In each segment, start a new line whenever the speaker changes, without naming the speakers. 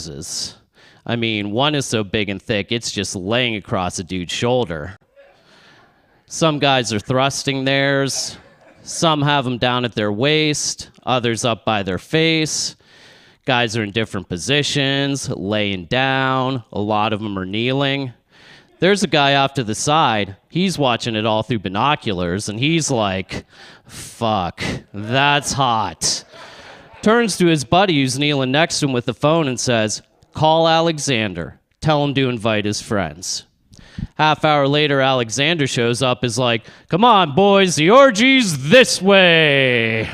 noses. I mean, one is so big and thick, it's just laying across a dude's shoulder. Some guys are thrusting theirs. Some have them down at their waist, others up by their face. Guys are in different positions, laying down. A lot of them are kneeling. There's a guy off to the side. He's watching it all through binoculars, and he's like, fuck, that's hot. Turns to his buddy who's kneeling next to him with the phone and says, call Alexander. Tell him to invite his friends. Half hour later, Alexander shows up, is like, come on, boys, the orgy's this way.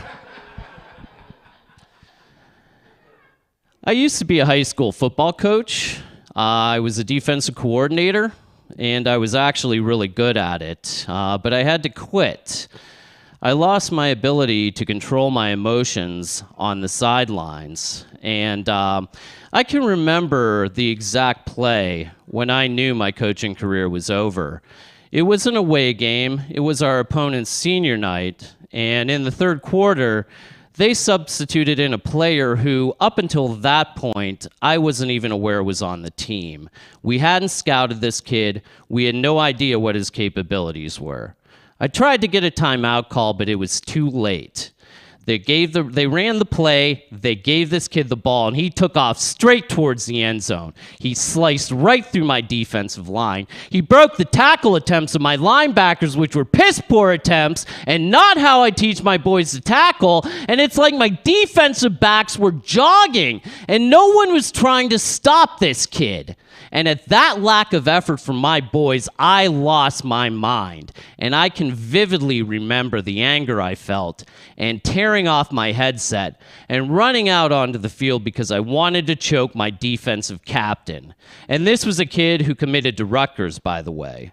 I used to be a high school football coach. I was a defensive coordinator, and I was actually really good at it, but I had to quit. I lost my ability to control my emotions on the sidelines, and I can remember the exact play when I knew my coaching career was over. It was an away game. It was our opponent's senior night, and in the third quarter, they substituted in a player who, up until that point, I wasn't even aware was on the team. We hadn't scouted this kid. We had no idea what his capabilities were. I tried to get a timeout call, but it was too late. They ran the play, they gave this kid the ball, and he took off straight towards the end zone. He sliced right through my defensive line. He broke the tackle attempts of my linebackers, which were piss-poor attempts, and not how I teach my boys to tackle. And it's like my defensive backs were jogging, and no one was trying to stop this kid. And at that lack of effort from my boys, I lost my mind. And I can vividly remember the anger I felt and tearing off my headset and running out onto the field because I wanted to choke my defensive captain. And this was a kid who committed to Rutgers, by the way.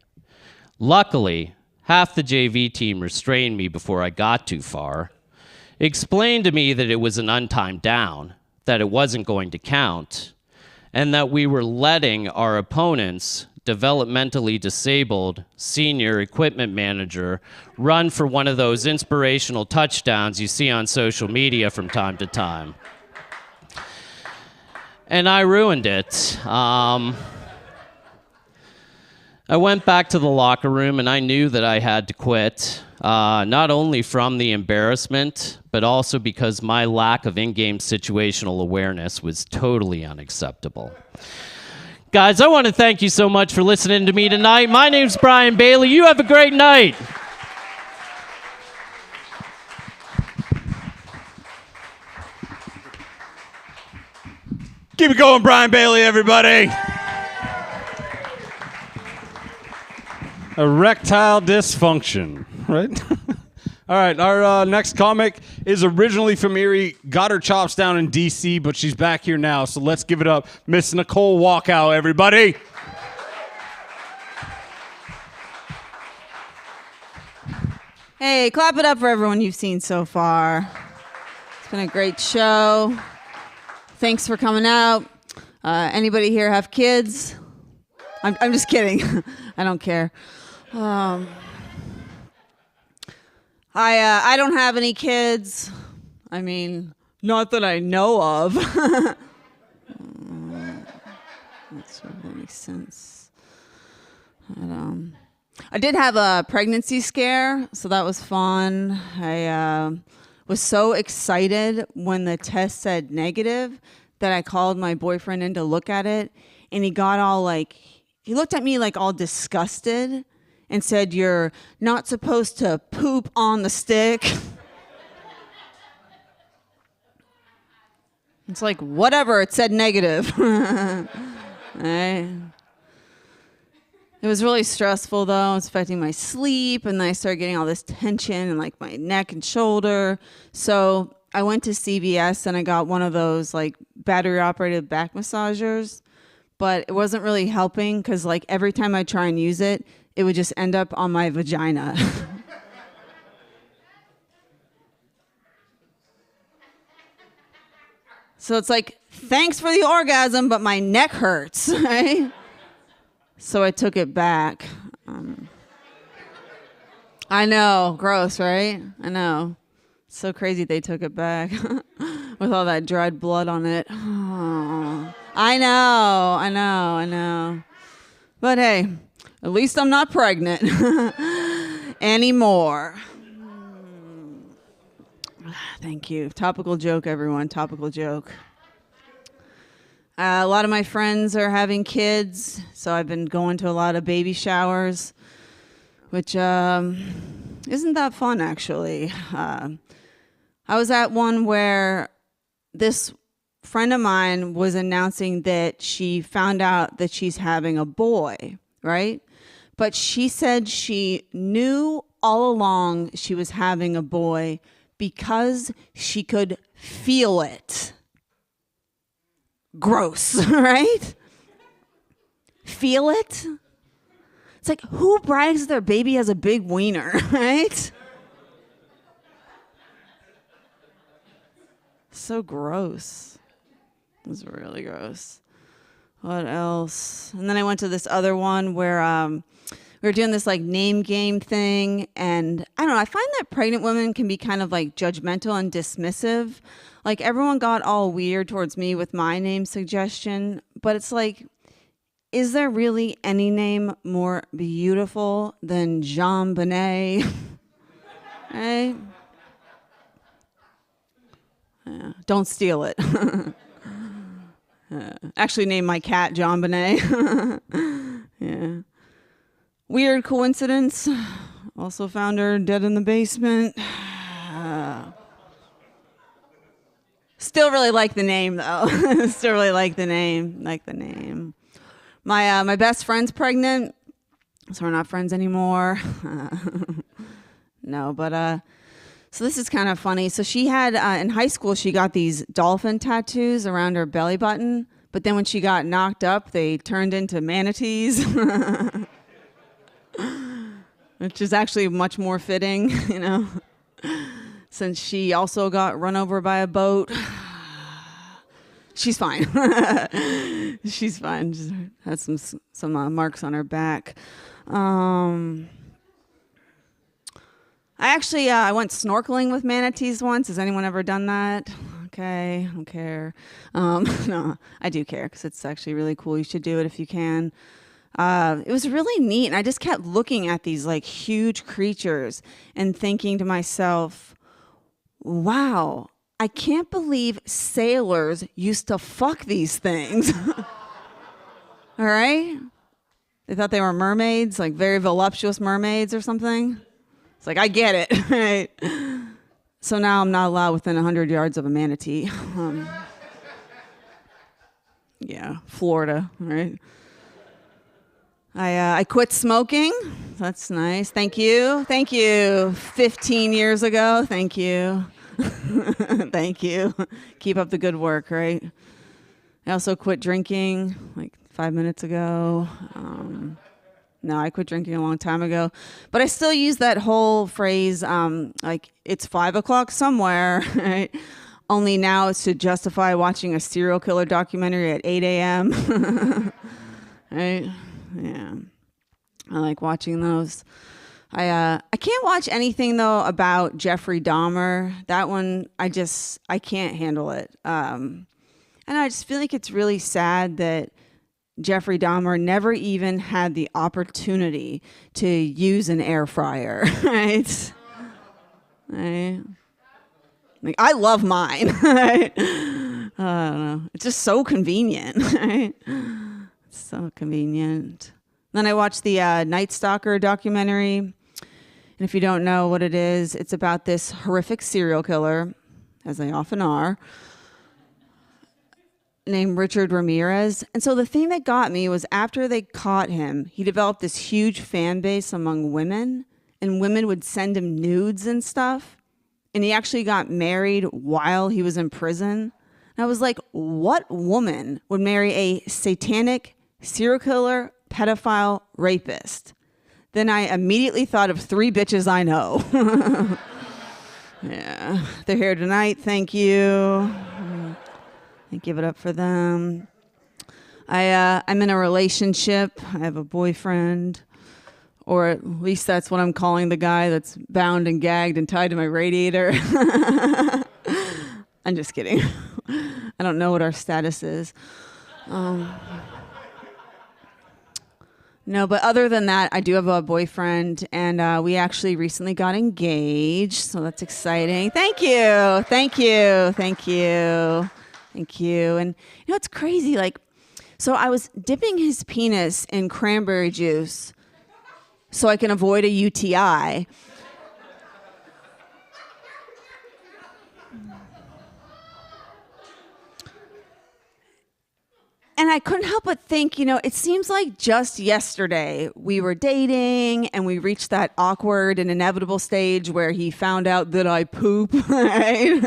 Luckily, half the JV team restrained me before I got too far. Explained to me that it was an untimed down, that it wasn't going to count, and that we were letting our opponent's developmentally disabled senior equipment manager run for one of those inspirational touchdowns you see on social media from time to time. And I ruined it. I went back to the locker room and I knew that I had to quit, not only from the embarrassment, but also because my lack of in-game situational awareness was totally unacceptable. Guys, I want to thank you so much for listening to me tonight. My name's Brian Bailey. You have a great night.
Keep it going, Brian Bailey, everybody. Erectile dysfunction, right? All right, our next comic is originally from Erie, got her chops down in D.C., but she's back here now, so let's give it up. Miss Nicole Walkout, everybody.
Hey, clap it up for everyone you've seen so far. It's been a great show. Thanks for coming out. Anybody here have kids? I'm just kidding. I don't care. I don't have any kids. I mean, not that I know of. That sort of makes sense. But, I did have a pregnancy scare, so that was fun. I was so excited when the test said negative that I called my boyfriend in to look at it, and he got all like, he looked at me like all disgusted and said, "You're not supposed to poop on the stick." It's like, whatever, it said negative. Right? It was really stressful, though. It was affecting my sleep, and then I started getting all this tension in like my neck and shoulder. So I went to CVS, and I got one of those like battery-operated back massagers, but it wasn't really helping because like every time I try and use it, it would just end up on my vagina. So it's like, thanks for the orgasm, but my neck hurts, right? So I took it back. I know, gross, right? I know. So crazy they took it back with all that dried blood on it. Oh. I know. But hey, at least I'm not pregnant anymore. Thank you. Topical joke, everyone. Topical joke. A lot of my friends are having kids, so I've been going to a lot of baby showers, which isn't that fun, actually. I was at one where this friend of mine was announcing that she found out that she's having a boy, right? But she said she knew all along she was having a boy because she could feel it. Gross, right? Feel it? It's like, who brags their baby has a big wiener, right? So gross. It was really gross. What else? And then I went to this other one where we were doing this like name game thing, and I don't know, I find that pregnant women can be kind of like judgmental and dismissive. Like everyone got all weird towards me with my name suggestion, but it's like, is there really any name more beautiful than Jean Bonnet? Right? Yeah, don't steal it. Actually named my cat John Bonnet. Yeah. Weird coincidence. Also found her dead in the basement. Still really like the name, though. Still really like the name. My best friend's pregnant, so we're not friends anymore. No, but so this is kind of funny. So she had in high school, she got these dolphin tattoos around her belly button, but then when she got knocked up, they turned into manatees, which is actually much more fitting, you know. Since she also got run over by a boat. She's fine. She's fine. Just had some marks on her back. I went snorkeling with manatees once. Has anyone ever done that? Okay, I don't care. No, I do care because it's actually really cool. You should do it if you can. It was really neat, and I just kept looking at these like huge creatures and thinking to myself, wow, I can't believe sailors used to fuck these things. All right? They thought they were mermaids, like very voluptuous mermaids or something. It's like, I get it, right? So now I'm not allowed within 100 yards of a manatee. Yeah, Florida, right? I quit smoking. That's nice. Thank you. 15 years ago. Thank you. Thank you. Keep up the good work, right? I also quit drinking like 5 minutes ago. No, I quit drinking a long time ago. But I still use that whole phrase, like, it's 5 o'clock somewhere, right? Only now it's to justify watching a serial killer documentary at 8 a.m. Right? Yeah. I like watching those. I can't watch anything, though, about Jeffrey Dahmer. That one, I can't handle it. And I just feel like it's really sad that Jeffrey Dahmer never even had the opportunity to use an air fryer, right? Right? Like, I love mine. Right? I don't know. It's just so convenient, right? It's so convenient. Then I watched the Night Stalker documentary. And if you don't know what it is, it's about this horrific serial killer, as they often are, named Richard Ramirez. And so the thing that got me was after they caught him, he developed this huge fan base among women, and women would send him nudes and stuff. And he actually got married while he was in prison. And I was like, what woman would marry a satanic serial killer, pedophile, rapist? Then I immediately thought of 3 bitches I know. Yeah, they're here tonight. Thank you. I give it up for them. I'm in a relationship. I have a boyfriend, or at least that's what I'm calling the guy that's bound and gagged and tied to my radiator. I'm just kidding. I don't know what our status is. No, but other than that, I do have a boyfriend, and we actually recently got engaged, so that's exciting. Thank you, thank you, thank you, thank you. And you know, it's crazy. Like, so I was dipping his penis in cranberry juice so I can avoid a UTI. And I couldn't help but think, you know, it seems like just yesterday we were dating and we reached that awkward and inevitable stage where he found out that I poop, right?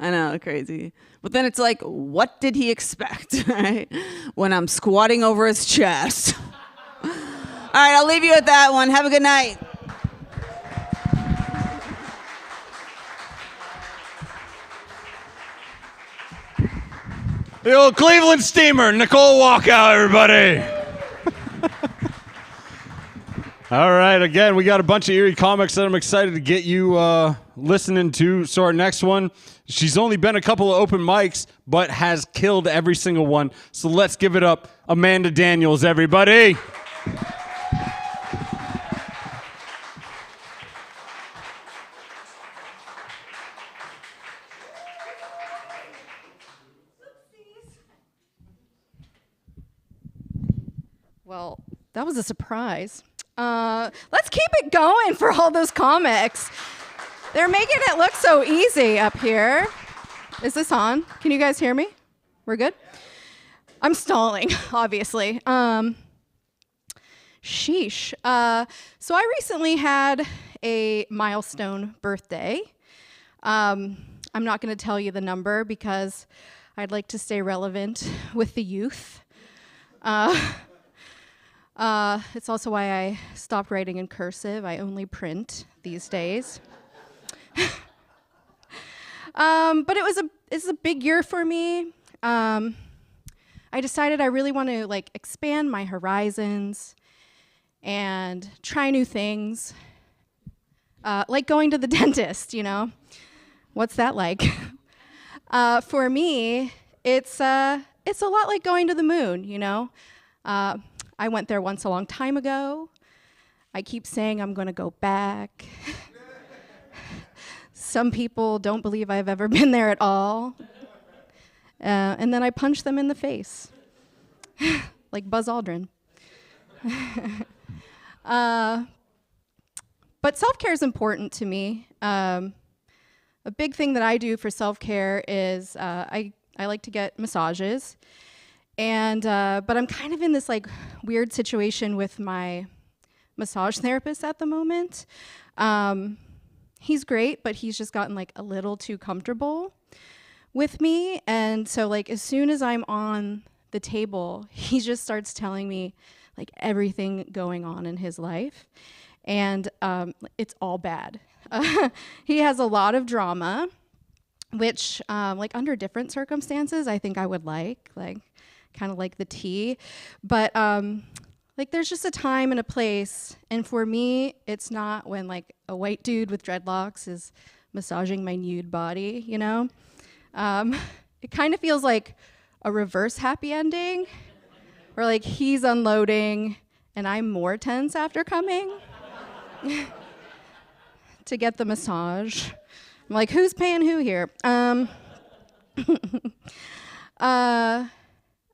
I know, crazy. But then it's like, what did he expect, right? When I'm squatting over his chest. All right, I'll leave you with that one. Have a good night.
The old Cleveland Steamer, Nicole Walkout, everybody. All right, again, we got a bunch of Erie comics that I'm excited to get you listening to. So our next one, she's only been a couple of open mics, but has killed every single one. So let's give it up, Amanda Daniels, everybody.
Well, that was a surprise. Let's keep it going for all those comics. They're making it look so easy up here. Is this on? Can you guys hear me? We're good? I'm stalling, obviously. Sheesh. So I recently had a milestone birthday. I'm not going to tell you the number because I'd like to stay relevant with the youth. It's also why I stopped writing in cursive. I only print these days. But it's a big year for me. I decided I really want to like expand my horizons and try new things. Like going to the dentist, you know? What's that like? For me, it's a lot like going to the moon, you know? I went there once a long time ago. I keep saying I'm going to go back. Some people don't believe I've ever been there at all. And then I punch them in the face, like Buzz Aldrin. But self-care is important to me. A big thing that I do for self-care is I like to get massages. And but I'm kind of in this like weird situation with my massage therapist at the moment. He's great, but he's just gotten like a little too comfortable with me. And so like as soon as I'm on the table, he just starts telling me like everything going on in his life. And it's all bad. He has a lot of drama, which like under different circumstances, I think I would like kind of like the tea, but like there's just a time and a place, and for me, it's not when like a white dude with dreadlocks is massaging my nude body, you know? It kind of feels like a reverse happy ending, where like he's unloading and I'm more tense after coming to get the massage. I'm like, who's paying who here?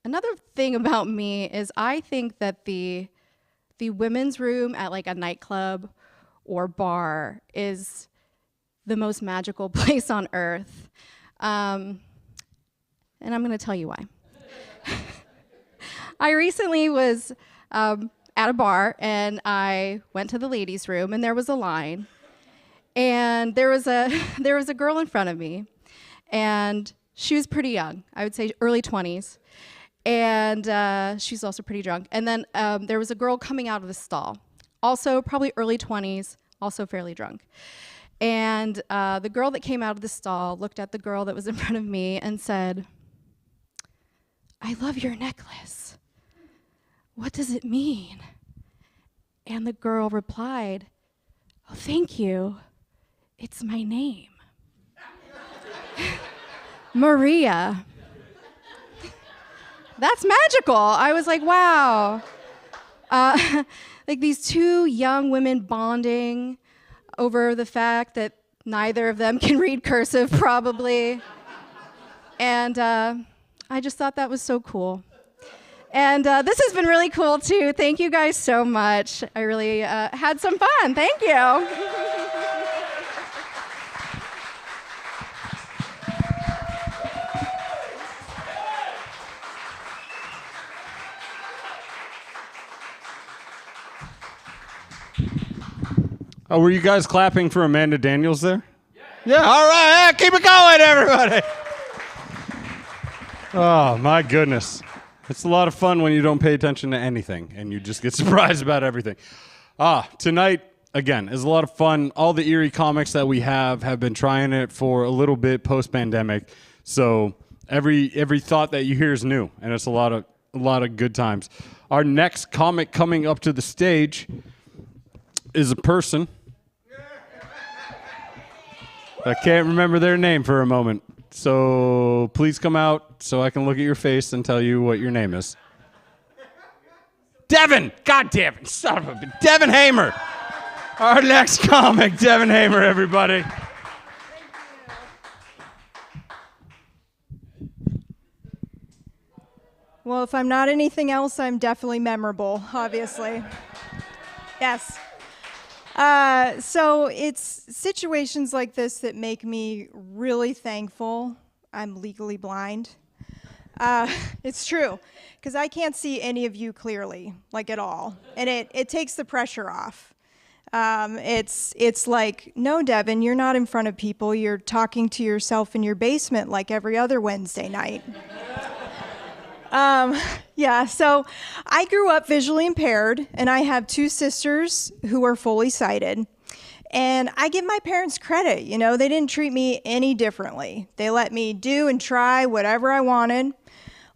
Another thing about me is I think that the women's room at like a nightclub or bar is the most magical place on earth. And I'm going to tell you why. I recently was at a bar and I went to the ladies' room and there was a line. And there was a girl in front of me and she was pretty young. I would say early 20s. And she's also pretty drunk. And then there was a girl coming out of the stall, also probably early 20s, also fairly drunk. And the girl that came out of the stall looked at the girl that was in front of me and said, "I love your necklace. What does it mean?" And the girl replied, "Oh, thank you. It's my name. That's magical. I was like, wow. Like these two young women bonding over the fact that neither of them can read cursive, probably. And I just thought that was so cool. And this has been really cool, too. Thank you guys so much. I really had some fun. Thank you.
Oh, were you guys clapping for Amanda Daniels there? Yeah, all right. Yeah, keep it going, everybody. Oh, my goodness. It's a lot of fun when you don't pay attention to anything and you just get surprised about everything. Tonight, again, is a lot of fun. All the Erie comics that we have been trying it for a little bit post-pandemic. So every thought that you hear is new, and it's a lot of good times. Our next comic coming up to the stage is a person. I can't remember their name for a moment. So please come out so I can look at your face and tell you what your name is. Devin! God damn it, son of a bitch. Devin Hamer. Our next comic, Devin Hamer, everybody.
Well, if I'm not anything else, I'm definitely memorable, obviously. Yes. So it's situations like this that make me really thankful I'm legally blind. It's true, because I can't see any of you clearly, like at all, and it takes the pressure off. It's like, no, Devin, you're not in front of people. You're talking to yourself in your basement like every other Wednesday night. Yeah, so I grew up visually impaired, and I have two sisters who are fully sighted. And I give my parents credit, you know, they didn't treat me any differently. They let me do and try whatever I wanted,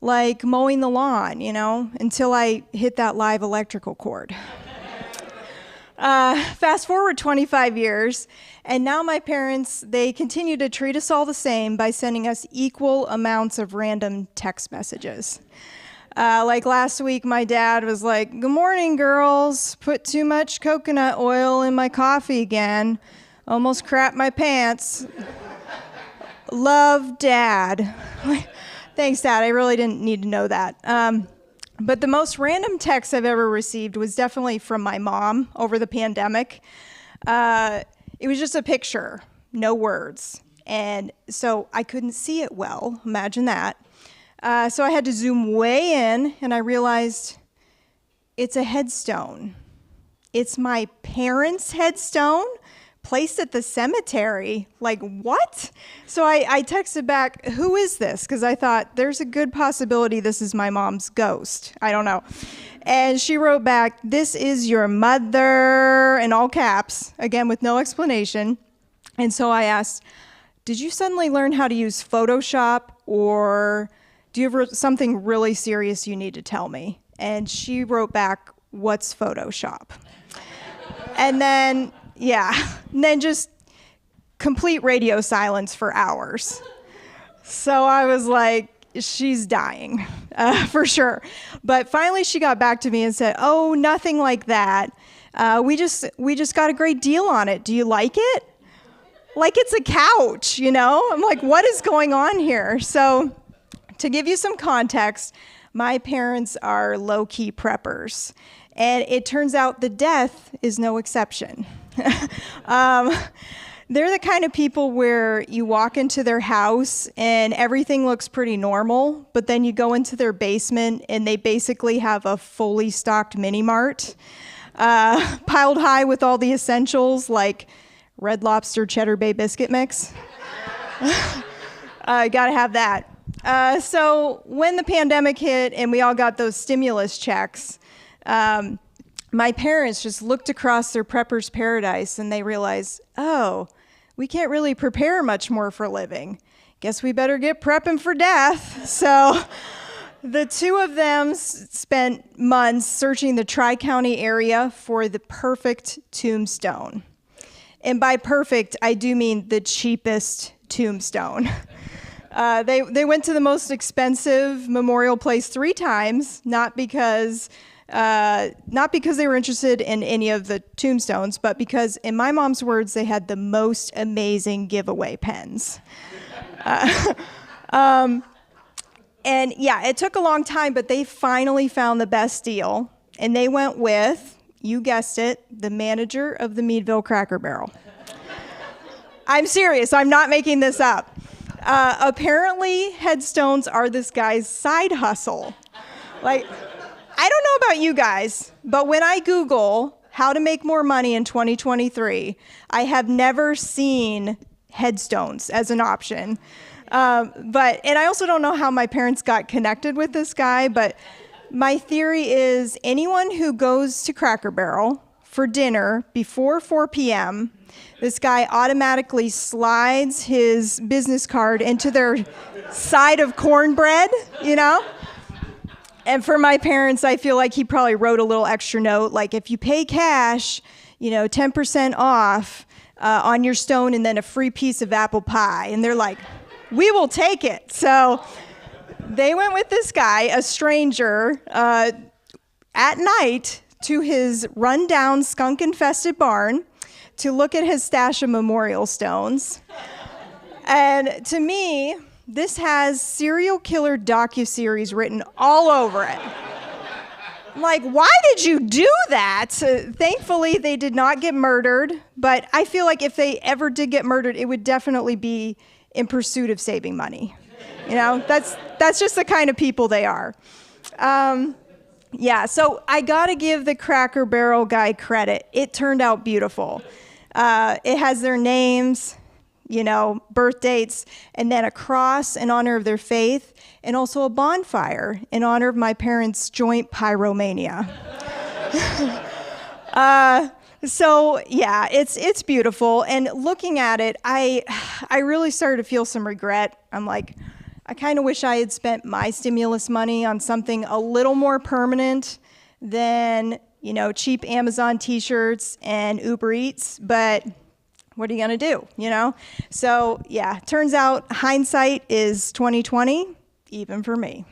like mowing the lawn, you know, until I hit that live electrical cord. Fast forward 25 years, and now my parents, they continue to treat us all the same by sending us equal amounts of random text messages. Like last week, my dad was like, "Good morning, girls. Put too much coconut oil in my coffee again. Almost crapped my pants. Love, Dad." Thanks, Dad. I really didn't need to know that. But the most random text I've ever received was definitely from my mom over the pandemic. It was just a picture, no words. And so I couldn't see it well, imagine that. So I had to zoom way in, and I realized it's a headstone. It's my parents' headstone placed at the cemetery. Like, what? So I texted back, "Who is this?" Because I thought there's a good possibility this is my mom's ghost. I don't know. And she wrote back, "This is your mother," in all caps, again with no explanation. And so I asked, "Did you suddenly learn how to use Photoshop, or do you have something really serious you need to tell me?" And she wrote back, "What's Photoshop?" And then, and then just complete radio silence for hours. So I was like, she's dying, for sure. But finally she got back to me and said, "Oh, nothing like that. We just got a great deal on it. Do you like it?" Like it's a couch, you know? I'm like, what is going on here? So to give you some context, my parents are low-key preppers, and it turns out the death is no exception. They're the kind of people where you walk into their house and everything looks pretty normal, but then you go into their basement and they basically have a fully stocked mini mart, piled high with all the essentials like Red Lobster Cheddar Bay biscuit mix. Gotta have that. So when the pandemic hit and we all got those stimulus checks, my parents just looked across their prepper's paradise and they realized, oh, we can't really prepare much more for a living. Guess we better get prepping for death. So the two of them spent months searching the Tri-County area for the perfect tombstone. And by perfect, I do mean the cheapest tombstone. They went to the most expensive memorial place 3 times, not because they were interested in any of the tombstones, but because, in my mom's words, they had the most amazing giveaway pens. And yeah, it took a long time, but they finally found the best deal. And they went with, you guessed it, the manager of the Meadville Cracker Barrel. I'm serious, I'm not making this up. Apparently, headstones are this guy's side hustle. Like, I don't know about you guys, but when I Google how to make more money in 2023, I have never seen headstones as an option. And I also don't know how my parents got connected with this guy, but my theory is anyone who goes to Cracker Barrel for dinner before 4 p.m., this guy automatically slides his business card into their side of cornbread, you know? And for my parents, I feel like he probably wrote a little extra note, like if you pay cash, 10% off on your stone and then a free piece of apple pie. And they're like, we will take it. So they went with this guy, a stranger, at night to his rundown, skunk-infested barn to look at his stash of memorial stones. And to me, this has serial killer docuseries written all over it. Like, why did you do that? Thankfully, they did not get murdered, but I feel like if they ever did get murdered, it would definitely be in pursuit of saving money. That's just the kind of people they are. Yeah, so I gotta give the Cracker Barrel guy credit. It turned out beautiful. It has their names, birth dates, and then a cross in honor of their faith, and also a bonfire in honor of my parents' joint pyromania. So yeah, it's beautiful. And looking at it, I really started to feel some regret. I'm like, I kind of wish I had spent my stimulus money on something a little more permanent than, cheap Amazon t-shirts and Uber Eats, but what are you gonna do, So yeah, turns out hindsight is 2020, even for me.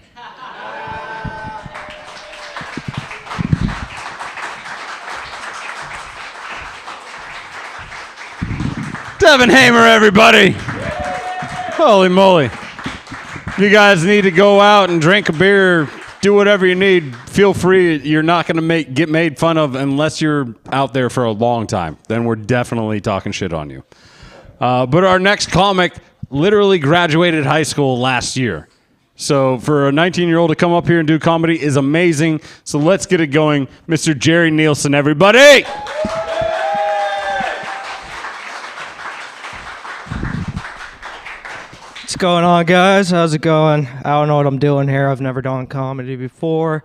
Devin Hamer, everybody. Holy moly. If you guys need to go out and drink a beer, do whatever you need, feel free. You're not going to get made fun of unless you're out there for a long time. Then we're definitely talking shit on you. But our next comic literally graduated high school last year. So for a 19-year-old to come up here and do comedy is amazing. So let's get it going. Mr. Jerry Nielsen, everybody.
What's going on, guys? How's it going? I don't know what I'm doing here. I've never done comedy before.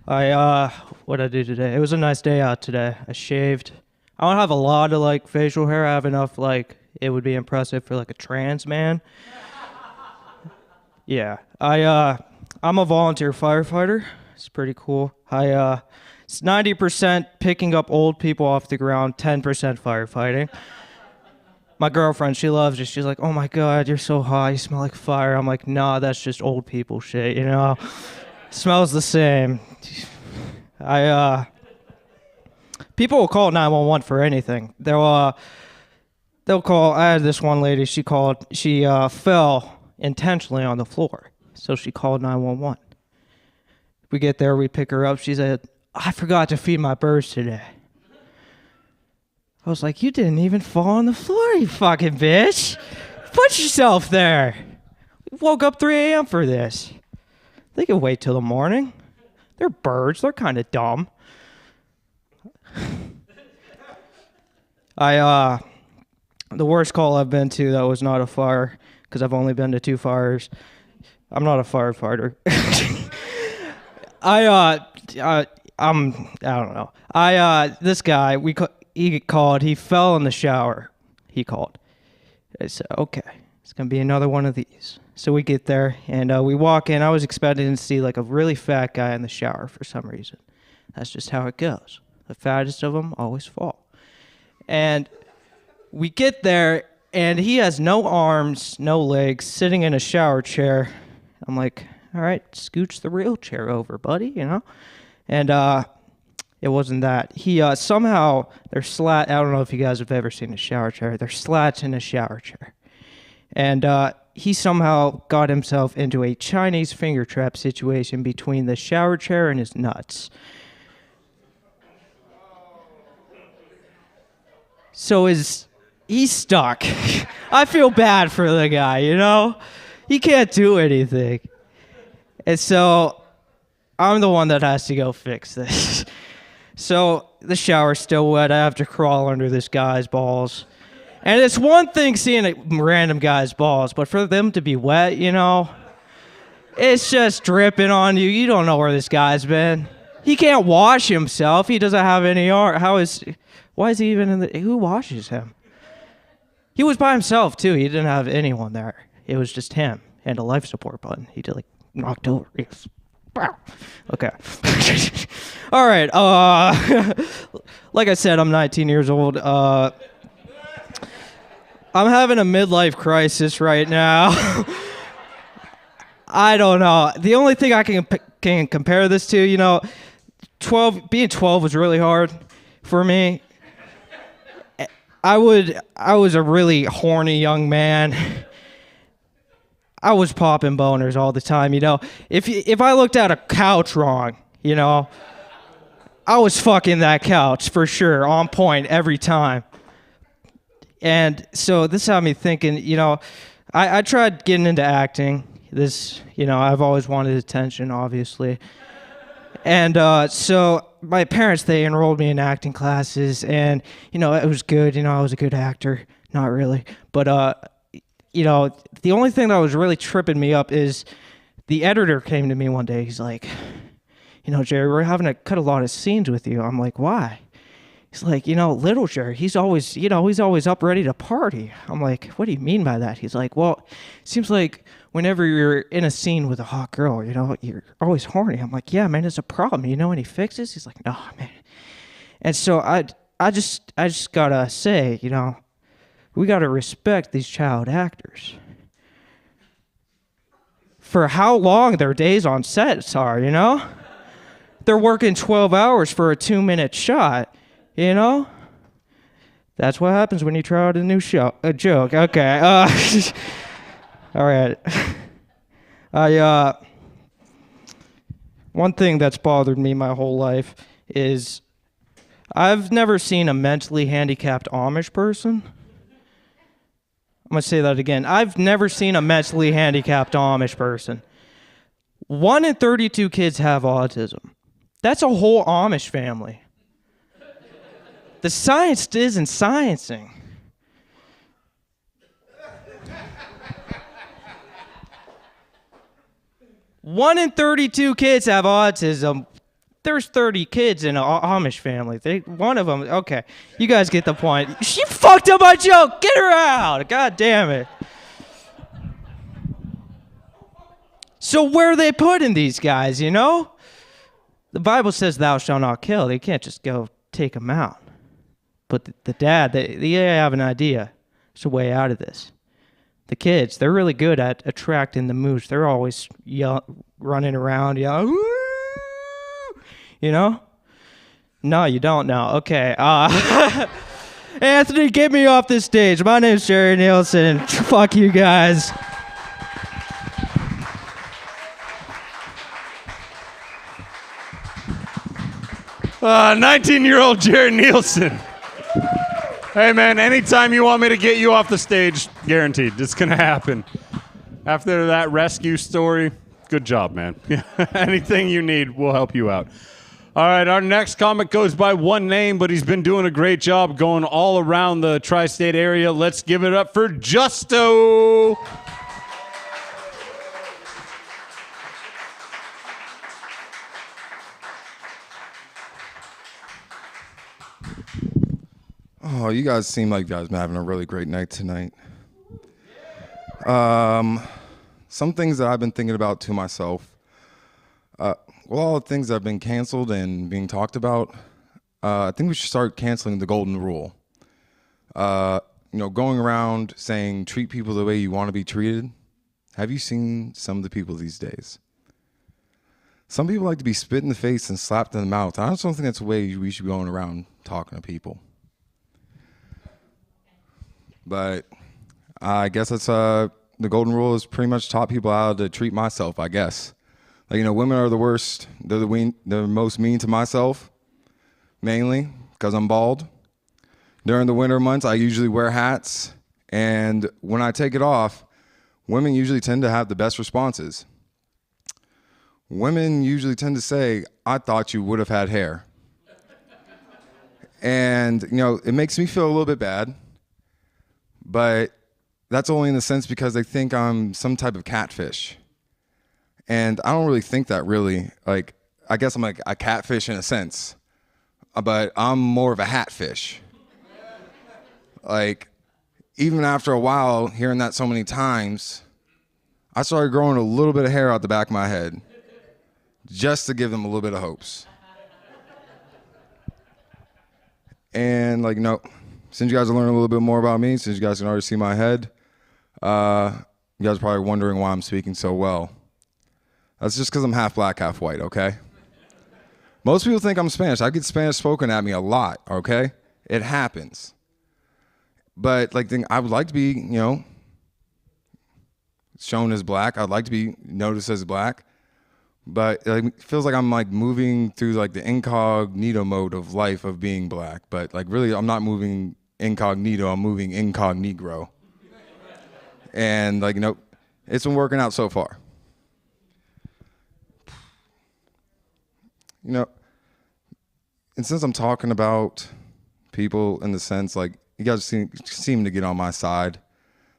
What did I do today? It was a nice day out today. I shaved. I don't have a lot of facial hair. I have enough it would be impressive for a trans man. Yeah. I'm a volunteer firefighter. It's pretty cool. It's 90% picking up old people off the ground, 10% firefighting. My girlfriend, she loves it. She's like, oh my God, you're so hot. You smell like fire. I'm like, nah, that's just old people shit, It smells the same. People will call 911 for anything. They'll call. I had this one lady, she fell intentionally on the floor. So she called 911. We get there, we pick her up. She said, I forgot to feed my birds today. I was like, you didn't even fall on the floor, you fucking bitch. Put yourself there. We woke up 3 a.m. for this. They can wait till the morning. They're birds. They're kind of dumb. The worst call I've been to that was not a fire, because I've only been to 2 fires. I'm not a firefighter. I don't know. This guy, he called. He fell in the shower. He called. I said, okay, it's going to be another one of these. So we get there, and we walk in. I was expecting to see a really fat guy in the shower for some reason. That's just how it goes. The fattest of them always fall. And we get there, And he has no arms, no legs, sitting in a shower chair. I'm like, all right, scooch the real chair over, buddy, you know? And it wasn't that. He somehow, there's I don't know if you guys have ever seen a shower chair. There's slats in a shower chair. And he somehow got himself into a Chinese finger trap situation between the shower chair and his nuts. So he's stuck. I feel bad for the guy, you know? He can't do anything. And so I'm the one that has to go fix this. So the shower's still wet. I have to crawl under this guy's balls. And it's one thing seeing a random guy's balls, but for them to be wet, you know, it's just dripping on you. You don't know where this guy's been. He can't wash himself. He doesn't have any art. Why is he even in the, who washes him? He was by himself, too. He didn't have anyone there. It was just him and a life support button. He did, like, knocked over. Yes. Wow. Okay. All right. Like I said, I'm 19 years old. I'm having a midlife crisis right now. I don't know. The only thing I can compare this to, you know, being 12 was really hard for me. I was a really horny young man. I was popping boners all the time, you know. If I looked at a couch wrong, you know, I was fucking that couch for sure, on point every time. And so this had me thinking, you know, I tried getting into acting. This, you know, I've always wanted attention, obviously. And so my parents, they enrolled me in acting classes, and, you know, it was good. You know, I was a good actor. Not really. But, you know, the only thing that was really tripping me up is the editor came to me one day. He's like, you know, Jerry, we're having to cut a lot of scenes with you. I'm like, why? He's like, you know, little Jerry, he's always up ready to party. I'm like, what do you mean by that? He's like, well, it seems like whenever you're in a scene with a hot girl, you know, you're always horny. I'm like, yeah, man, it's a problem. You know any fixes? He's like, no, man. And so I just gotta say, you know, we gotta respect these child actors for how long their days on sets are, you know? They're working 12 hours for a 2-minute shot. You know? That's what happens when you try out a new joke. Okay. All right. One thing that's bothered me my whole life is I've never seen a mentally handicapped Amish person. I'm going to say that again. I've never seen a mentally handicapped Amish person. 1 in 32 kids have autism. That's a whole Amish family. The science isn't sciencing. One in 32 kids have autism. There's 30 kids in an Amish family. One of them, okay, you guys get the point. She fucked up my joke. Get her out. God damn it. So where are they putting these guys, you know? The Bible says thou shalt not kill. They can't just go take them out. But the dad, they have an idea. There's a way out of this. The kids, they're really good at attracting the moose. They're always running around, yelling, woo! You know? No, you don't know. Okay. Anthony, get me off this stage. My name's Jerry Nielsen. Fuck you guys.
19-year-old Jerry Nielsen. Hey, man, anytime you want me to get you off the stage, guaranteed. It's going to happen. After that rescue story, good job, man. Anything you need, we'll help you out. All right, our next comic goes by one name, but he's been doing a great job going all around the tri-state area. Let's give it up for Justo.
Oh, you guys seem like you guys been having a really great night tonight. Some things that I've been thinking about to myself. All the things that have been canceled and being talked about, I think we should start canceling the golden rule. going around saying treat people the way you want to be treated. Have you seen some of the people these days? Some people like to be spit in the face and slapped in the mouth. I just don't think that's the way we should be going around talking to people. But I guess that's the golden rule is pretty much taught people how to treat myself, I guess. Like, women are the worst. They're the most mean to myself, mainly because I'm bald. During the winter months, I usually wear hats. And when I take it off, women usually tend to have the best responses. Women usually tend to say, I thought you would have had hair. And, it makes me feel a little bit bad. But that's only in the sense because they think I'm some type of catfish. And I don't really think that really. Like, I guess I'm like a catfish in a sense. But I'm more of a hatfish. Like, even after a while, hearing that so many times, I started growing a little bit of hair out the back of my head just to give them a little bit of hopes. And, since you guys are learning a little bit more about me, since you guys can already see my head, you guys are probably wondering why I'm speaking so well. That's just because I'm half black, half white, okay? Most people think I'm Spanish. I get Spanish spoken at me a lot, okay? It happens. But I would like to be, shown as black. I'd like to be noticed as black. But it feels like I'm moving through the incognito mode of life of being black. But really, I'm not moving incognito. I'm moving incognegro. And it's been working out so far. And since I'm talking about people in the sense you guys seem to get on my side.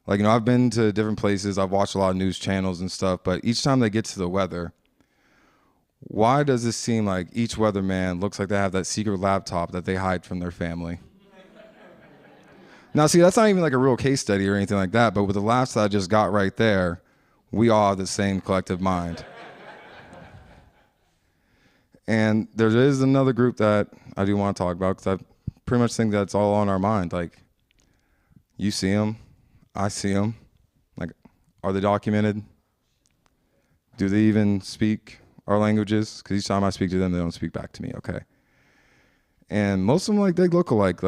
I've been to different places. I've watched a lot of news channels and stuff. But each time they get to the weather, why does it seem like each weatherman looks like they have that secret laptop that they hide from their family? Now, see, that's not even a real case study or anything like that. But with the laughs that I just got right there, we all have the same collective mind. And there is another group that I do want to talk about because I pretty much think that's all on our mind. You see them, I see them. Are they documented? Do they even speak our languages? Because each time I speak to them, they don't speak back to me, okay? And most of them, they look alike.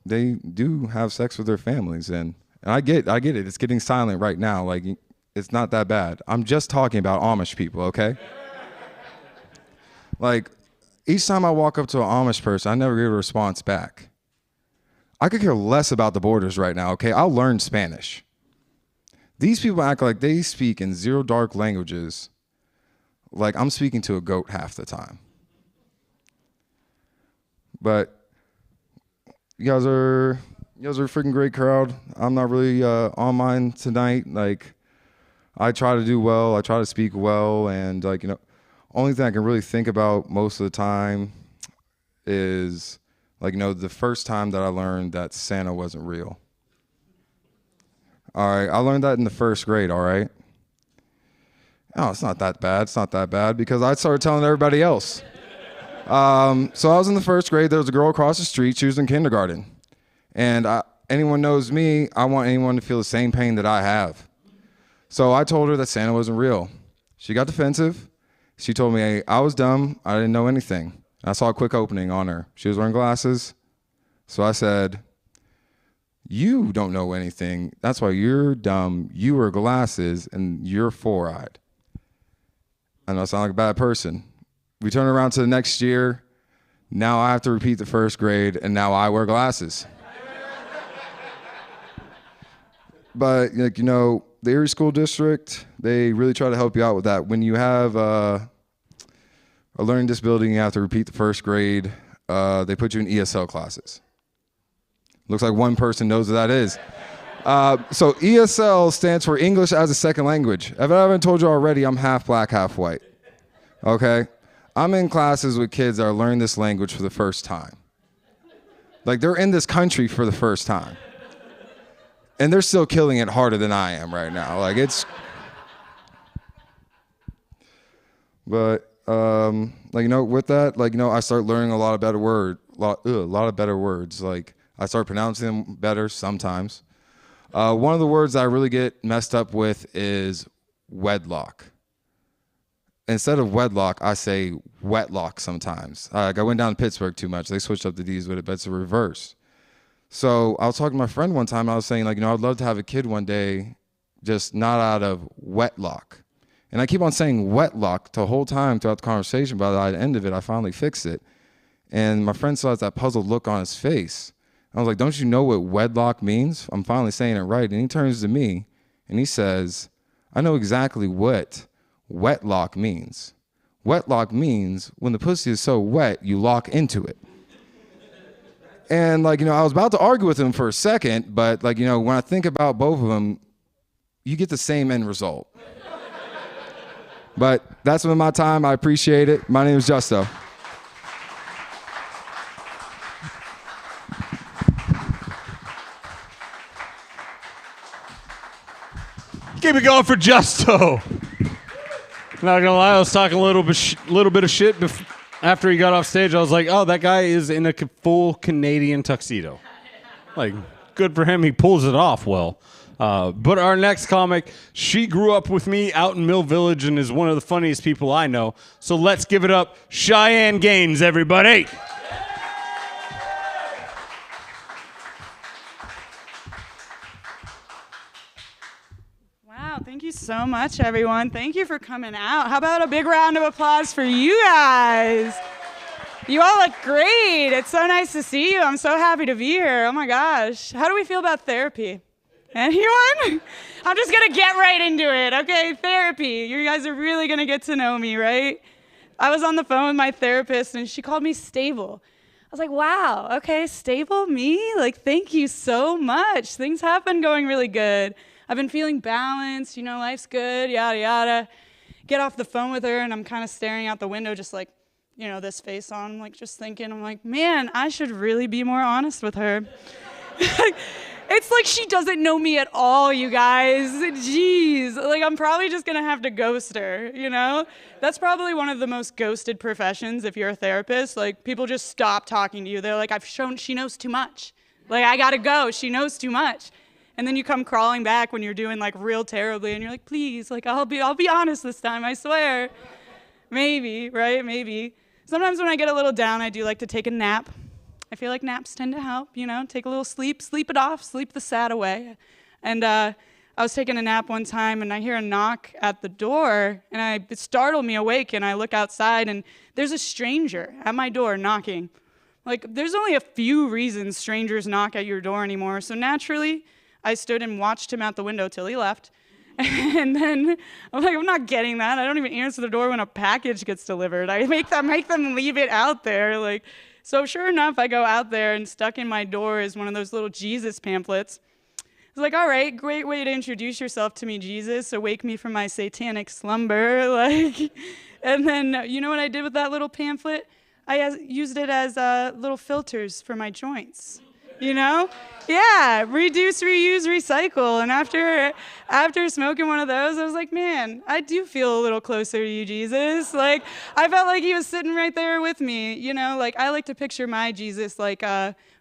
They do have sex with their families. And I get it. It's getting silent right now. It's not that bad. I'm just talking about Amish people, okay? Each time I walk up to an Amish person, I never get a response back. I could care less about the borders right now, okay? I'll learn Spanish. These people act like they speak in zero dark languages, like I'm speaking to a goat half the time. But you guys are a freaking great crowd. I'm not really on mine tonight. I try to do well. I try to speak well, and only thing I can really think about most of the time is the first time that I learned that Santa wasn't real. All right, I learned that in the first grade, all right? Oh, it's not that bad. It's not that bad because I started telling everybody else. So I was in the first grade. There was a girl across the street. She was in kindergarten. And anyone knows me, I want anyone to feel the same pain that I have. So I told her that Santa wasn't real. She got defensive. She told me, hey, I was dumb. I didn't know anything. I saw a quick opening on her. She was wearing glasses. So I said, you don't know anything. That's why you're dumb. You wear glasses and you're four-eyed. I know I sound like a bad person. We turn around to the next year. Now I have to repeat the first grade, and now I wear glasses. But, the Erie School District, they really try to help you out with that. When you have a learning disability and you have to repeat the first grade, they put you in ESL classes. Looks like one person knows what that is. So ESL stands for English as a Second Language. If I haven't told you already, I'm half black, half white. Okay? I'm in classes with kids that are learning this language for the first time. They're in this country for the first time. And they're still killing it harder than I am right now. But, with that, I start learning a lot of better words. I start pronouncing them better sometimes. One of the words I really get messed up with is wedlock. Instead of wedlock, I say wetlock sometimes. I went down to Pittsburgh too much. They switched up the D's with it, but it's a reverse. So I was talking to my friend one time. I was saying, like, I'd love to have a kid one day, just not out of wetlock. And I keep on saying wetlock the whole time throughout the conversation. By the end of it, I finally fixed it. And my friend still has that puzzled look on his face. I was like, don't you know what wedlock means? I'm finally saying it right. And he turns to me and he says, I know exactly what wetlock means. Wetlock means when the pussy is so wet, you lock into it. And I was about to argue with him for a second, but when I think about both of them, you get the same end result. But that's been my time. I appreciate it. My name is Justo.
Keep it going for Justo. Not gonna lie, I was talking a little bit of shit after he got off stage. I was like, oh, that guy is in a full Canadian tuxedo. Good for him. He pulls it off well. But our next comic, she grew up with me out in Mill Village and is one of the funniest people I know. So let's give it up, Cheyenne Gaines, everybody.
Wow, thank you so much, everyone. Thank you for coming out. How about a big round of applause for you guys? You all look great. It's so nice to see you. I'm so happy to be here. Oh my gosh. How do we feel about therapy? Anyone? I'm just going to get right into it. Okay, therapy. You guys are really going to get to know me, right? I was on the phone with my therapist and she called me stable. I was like, wow, okay, stable, me? Thank you so much. Things have been going really good. I've been feeling balanced, life's good, yada, yada. Get off the phone with her and I'm kind of staring out the window just this face on, just thinking, I'm like, man, I should really be more honest with her. It's like she doesn't know me at all, you guys. Jeez. I'm probably just going to have to ghost her, That's probably one of the most ghosted professions if you're a therapist. People just stop talking to you. They're like, I've shown she knows too much. I got to go. She knows too much. And then you come crawling back when you're doing real terribly and you're like, please, I'll be honest this time, I swear. Maybe, right? Maybe. Sometimes when I get a little down, I do like to take a nap. I feel like naps tend to help, take a little sleep it off, sleep the sad away. And I was taking a nap one time and I hear a knock at the door and it startled me awake and I look outside and there's a stranger at my door knocking. There's only a few reasons strangers knock at your door anymore. So naturally, I stood and watched him out the window till he left. And then I'm like, I'm not getting that. I don't even answer the door when a package gets delivered. I make them leave it out there. So sure enough, I go out there and stuck in my door is one of those little Jesus pamphlets. It's like, all right, great way to introduce yourself to me, Jesus. Awake me from my satanic slumber. And then you know what I did with that little pamphlet? I used it as little filters for my joints. Yeah, reduce, reuse, recycle. And after smoking one of those, I was like, man, I do feel a little closer to you, Jesus. I felt like he was sitting right there with me. I like to picture my Jesus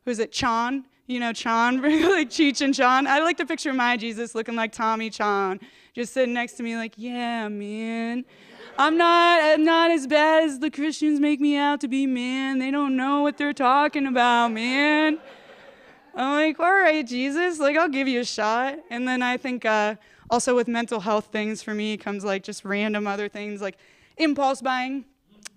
who's it, Chon? Chon, Cheech and Chon. I like to picture my Jesus looking like Tommy Chon, just sitting next to me yeah, man. I'm not as bad as the Christians make me out to be, man. They don't know what they're talking about, man. I'm like, all right, Jesus, I'll give you a shot. And then I think also with mental health things for me comes just random other things impulse buying.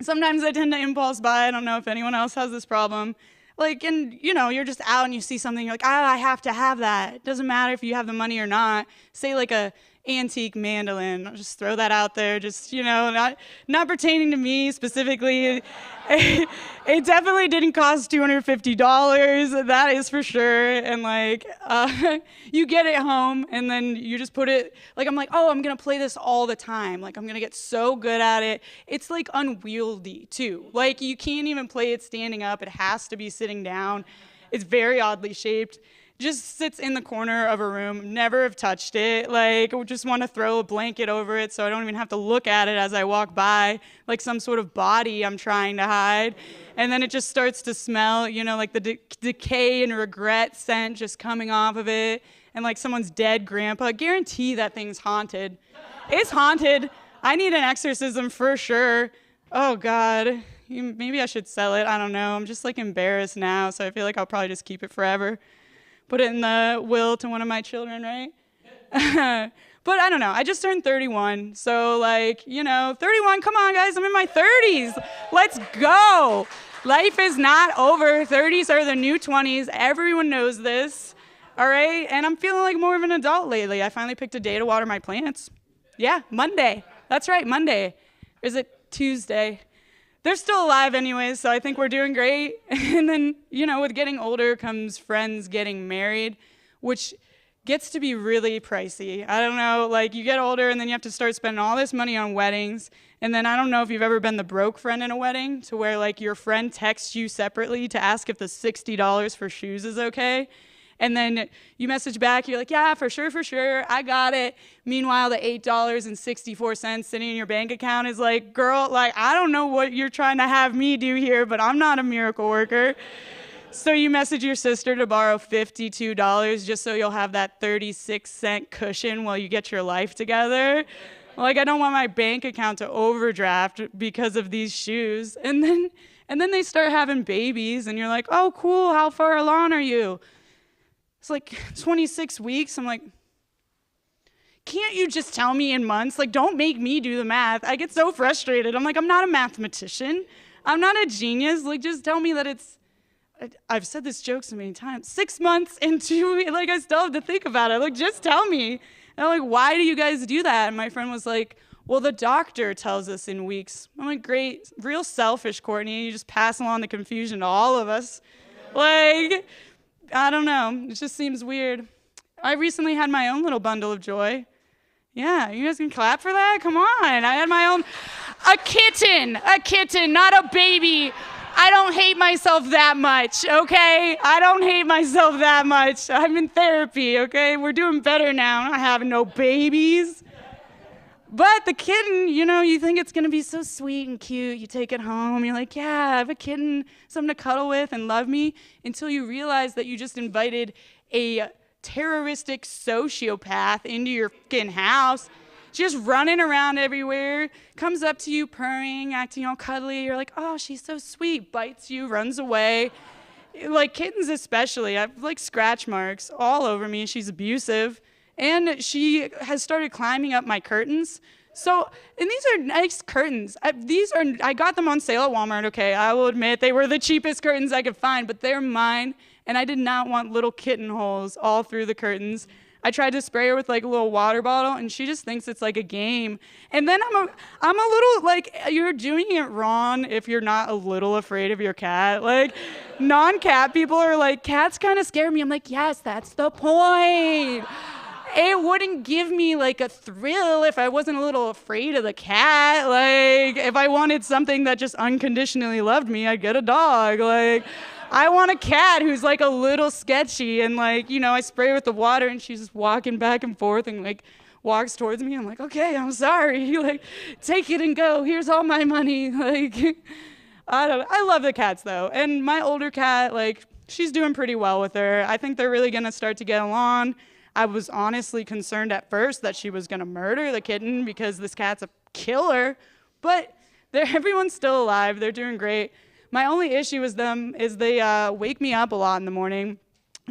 Sometimes I tend to impulse buy. I don't know if anyone else has this problem. And you're just out and you see something, you're like, I have to have that. It doesn't matter if you have the money or not. Say a antique mandolin. I'll just throw that out there. Just, not pertaining to me specifically. It definitely didn't cost $250. That is for sure. And you get it home and then you just put it, I'm like, oh, I'm going to play this all the time. I'm going to get so good at it. It's unwieldy too. You can't even play it standing up. It has to be sitting down. It's very oddly shaped. Just sits in the corner of a room, never have touched it, just want to throw a blanket over it so I don't even have to look at it as I walk by, some sort of body I'm trying to hide. And then it just starts to smell, the decay and regret scent just coming off of it. and like someone's dead grandpa, guarantee that thing's haunted. It's haunted. I need an exorcism for sure. Oh God, maybe I should sell it. I don't know. I'm just like embarrassed now, so I feel like I'll probably just keep it forever. Put it in the will to one of my children, right? But I don't know. I just turned 31, so like, 31, come on guys, I'm in my 30s. Let's go. Life is not over. 30s are the new 20s. Everyone knows this, all right? And I'm feeling like more of an adult lately. I finally picked a day to water my plants. Yeah, Monday. That's right, Monday. Or is it Tuesday? They're still alive anyways, so I think we're doing great. And then, with getting older comes friends getting married, which gets to be really pricey. I don't know, like you get older and then you have to start spending all this money on weddings. And then I don't know if you've ever been the broke friend in a wedding to where like your friend texts you separately to ask if the $60 for shoes is okay. And then you message back, you're like, yeah, for sure, I got it. Meanwhile, the $8.64 sitting in your bank account is like, girl, like, I don't know what you're trying to have me do here, but I'm not a miracle worker. So you message your sister to borrow $52 just so you'll have that 36-cent cushion while you get your life together. Like, I don't want my bank account to overdraft because of these shoes. And then they start having babies, and you're like, oh, cool, how far along are you? It's like 26 weeks. I'm like, can't you just tell me in months? Like, don't make me do the math. I get so frustrated. I'm like, I'm not a mathematician. I'm not a genius. Like, just tell me that it's, I've said this joke so many times, 6 months into, like, I still have to think about it. Like, just tell me. And I'm like, why do you guys do that? And my friend was like, well, the doctor tells us in weeks. I'm like, great, real selfish, Courtney. You just pass along the confusion to all of us. Like, I don't know. It just seems weird. I recently had my own little bundle of joy. Yeah, you guys can clap for that? Come on. I had my own, a kitten, not a baby. I don't hate myself that much, okay? I don't hate myself that much. I'm in therapy, okay? We're doing better now. I'm not having no babies. But the kitten, you think it's going to be so sweet and cute. You take it home. You're like, yeah, I have a kitten, something to cuddle with and love me, until you realize that you just invited a terroristic sociopath into your fucking house, just running around everywhere, comes up to you purring, acting all cuddly. You're like, oh, she's so sweet, bites you, runs away. Like kittens especially. I have like scratch marks all over me. She's abusive. And she has started climbing up my curtains. So, and these are nice curtains. I got them on sale at Walmart, okay? I will admit they were the cheapest curtains I could find, but they're mine. And I did not want little kitten holes all through the curtains. I tried to spray her with like a little water bottle, and she just thinks it's like a game. And then I'm a little like, you're doing it wrong if you're not a little afraid of your cat. Like, non-cat people are like, cats kind of scare me. I'm like, yes, that's the point. It wouldn't give me like a thrill if I wasn't a little afraid of the cat. Like, if I wanted something that just unconditionally loved me, I'd get a dog. Like, I want a cat who's like a little sketchy, and like, I spray her with the water and she's just walking back and forth and like walks towards me. I'm like, okay, I'm sorry. Like, take it and go. Here's all my money. Like, I love the cats though. And my older cat, like, she's doing pretty well with her. I think they're really gonna start to get along. I was honestly concerned at first that she was gonna murder the kitten because this cat's a killer, but everyone's still alive. They're doing great. My only issue with them is they wake me up a lot in the morning.